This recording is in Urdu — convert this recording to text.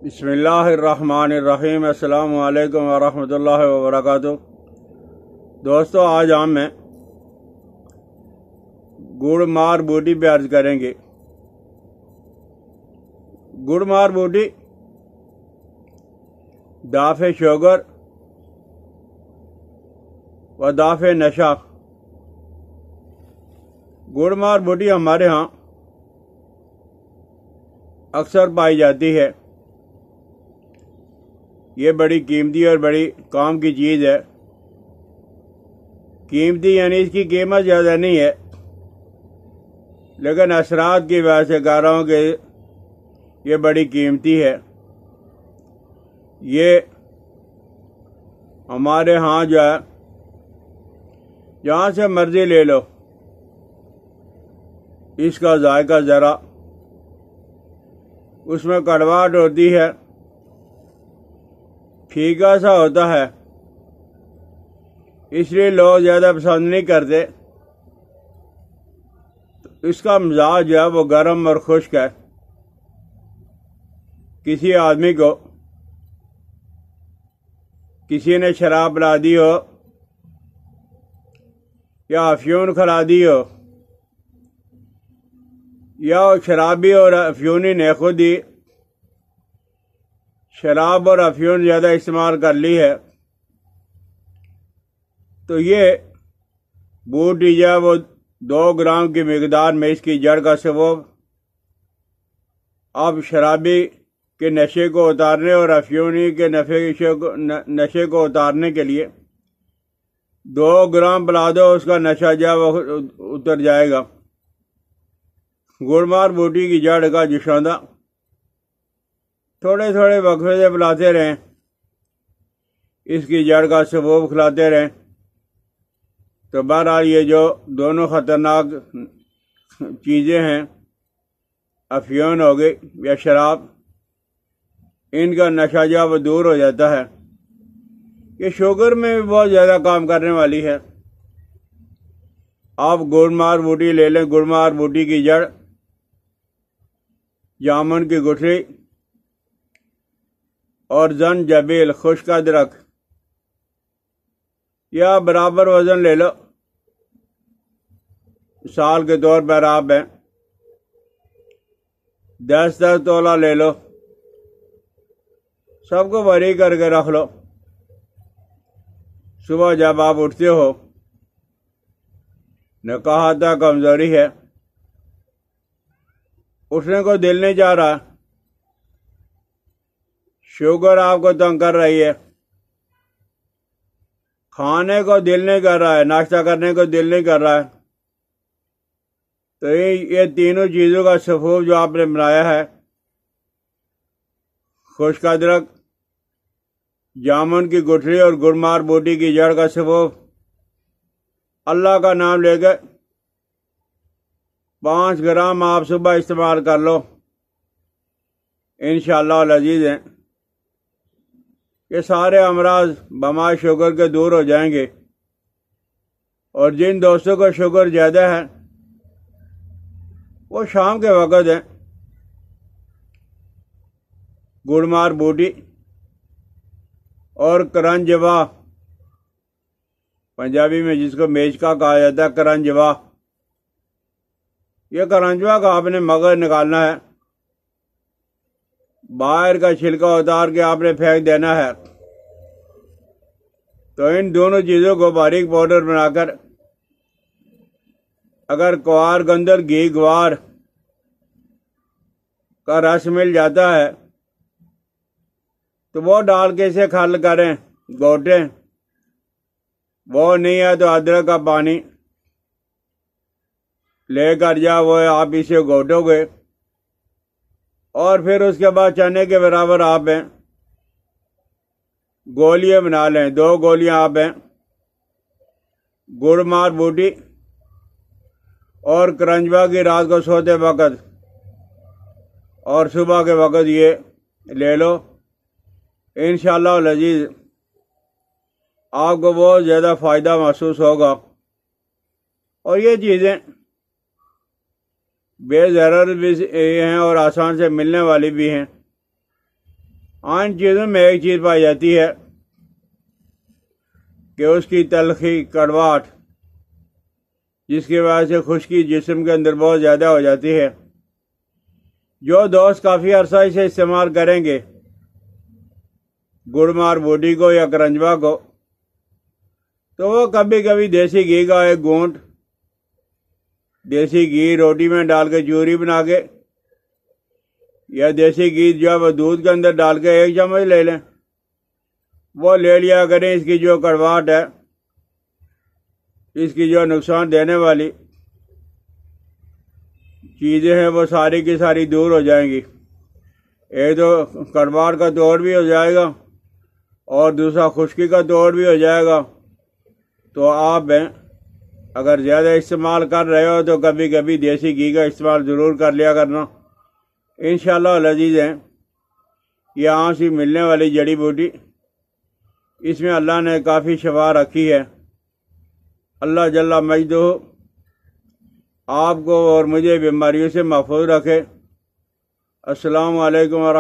بسم اللہ الرحمن الرحیم۔ السلام علیکم ورحمۃ اللہ وبرکاتہ۔ دوستو، آج ہم گڑ مار بوٹی پہ عرض کریں گے۔ گڑ مار بوٹی دافع شوگر و دافع نشہ۔ گڑ مار بوٹی ہمارے ہاں اکثر پائی جاتی ہے۔ یہ بڑی قیمتی اور بڑی کام کی چیز ہے۔ قیمتی یعنی اس کی قیمت زیادہ نہیں ہے، لیکن اثرات کی وجہ سے کہہ رہا ہوں کہ یہ بڑی قیمتی ہے۔ یہ ہمارے ہاں جو ہے جہاں سے مرضی لے لو، اس کا ذائقہ ذرا اس میں کڑواہٹ ہوتی ہے، پھیکا سا ہوتا ہے، اس لیے لوگ زیادہ پسند نہیں کرتے۔ اس کا مزاج جو ہے وہ گرم اور خشک ہے۔ کسی آدمی کو کسی نے شراب پلا دی ہو یا افیون کھلا دی ہو، یا شرابی اور افیونی نے خود ہی شراب اور افیون زیادہ استعمال کر لی ہے، تو یہ بوٹی جو ہے وہ 2 گرام کی مقدار میں اس کی جڑ کا سبب اب شرابی کے نشے کو اتارنے اور افیونی کے نشے کو اتارنے کے لیے 2 گرام پلا دو، اس کا نشہ جو ہے وہ اتر جائے گا۔ گڑ مار بوٹی کی جڑ کا جوشاندہ تھوڑے تھوڑے وقفے سے پلاتے رہیں، اس کی جڑ کا سبوب کھلاتے رہیں، تو بہرحال یہ جو دونوں خطرناک چیزیں ہیں، افیون ہو گئی یا شراب، ان کا نشہ جو وہ دور ہو جاتا ہے۔ یہ شوگر میں بھی بہت زیادہ کام کرنے والی ہے۔ آپ گڑ مار بوٹی لے لیں، گڑ مار بوٹی کی جڑ، جامن کی گٹھلی اور زنجبیل خشک ادرک، یا برابر وزن لے لو۔ مثال کے طور پر آپ 10 تولہ لے لو، سب کو بری کر کے رکھ لو۔ صبح جب آپ اٹھتے ہو، نے کہا تھا کمزوری ہے، اٹھنے کو دل نہیں چاہ رہا، شوگر آپ کو تنگ کر رہی ہے، کھانے کو دل نہیں کر رہا ہے، ناشتہ کرنے کو دل نہیں کر رہا ہے، تو یہ تینوں چیزوں کا سفوف جو آپ نے بنایا ہے، خشک ادرک، جامن کی گٹھلی اور گڑ مار بوٹی کی جڑ کا سفوف، اللہ کا نام لے کے 5 گرام آپ صبح استعمال کر لو، انشاءاللہ العزیز ہیں یہ سارے امراض بمائے شوگر کے دور ہو جائیں گے۔ اور جن دوستوں کو شوگر زیادہ ہے وہ شام کے وقت ہیں گڑ مار بوٹی اور کرنجوا، پنجابی میں جس کو میچکا کہا جاتا ہے، کرنجوا، یہ کرنجوا کا آپ نے مغز نکالنا ہے، باہر کا چھلکا اتار کے آپ نے پھینک دینا ہے۔ تو ان دونوں چیزوں کو باریک پاؤڈر بنا کر، اگر کوار گندر گھی گوار کا رس مل جاتا ہے تو وہ ڈال کے اسے کھل کریں، گھوٹیں، وہ نہیں ہے تو ادرک کا پانی لے کر جاؤ، وہ آپ اسے گھوٹو گے، اور پھر اس کے بعد چنے کے برابر آپ گولیاں بنا لیں۔ 2 گولیاں آپ گڑ مار بوٹی اور کرنجوا کی رات کو سوتے وقت اور صبح کے وقت یہ لے لو، انشاءاللہ العزیز آپ کو بہت زیادہ فائدہ محسوس ہوگا۔ اور یہ چیزیں بے ضرر بھی ہیں اور آسان سے ملنے والی بھی ہیں۔ ان چیزوں میں ایک چیز پائی جاتی ہے کہ اس کی تلخی، کڑواہٹ، جس کی وجہ سے خشکی جسم کے اندر بہت زیادہ ہو جاتی ہے. جو دوست کافی عرصہ اسے استعمال کریں گے، گڑ مار بوٹی کو یا کرنجوا کو، تو وہ کبھی کبھی دیسی گھی کا ایک گھونٹ، دیسی گھی روٹی میں ڈال کے چوری بنا کے، یا دیسی گھی جو ہے وہ دودھ کے اندر ڈال کے 1 چمچ لے لیں، وہ لے لیا کریں. اس کی جو کڑواہٹ ہے، اس کی جو نقصان دینے والی چیزیں ہیں، وہ ساری کی ساری دور ہو جائیں گی. ایک تو کڑواہٹ کا توڑ بھی ہو جائے گا اور دوسرا خشکی کا توڑ بھی ہو جائے گا. تو آپ اگر زیادہ استعمال کر رہے ہو تو کبھی کبھی دیسی گھی کا استعمال ضرور کر لیا کرنا. انشاءاللہ العزیز ہیں یہ عام سی ملنے والی جڑی بوٹی، اس میں اللہ نے کافی شفا رکھی ہے. اللہ جل مجدہ آپ کو اور مجھے بیماریوں سے محفوظ رکھے. السلام علیکم ورحمۃ اللہ.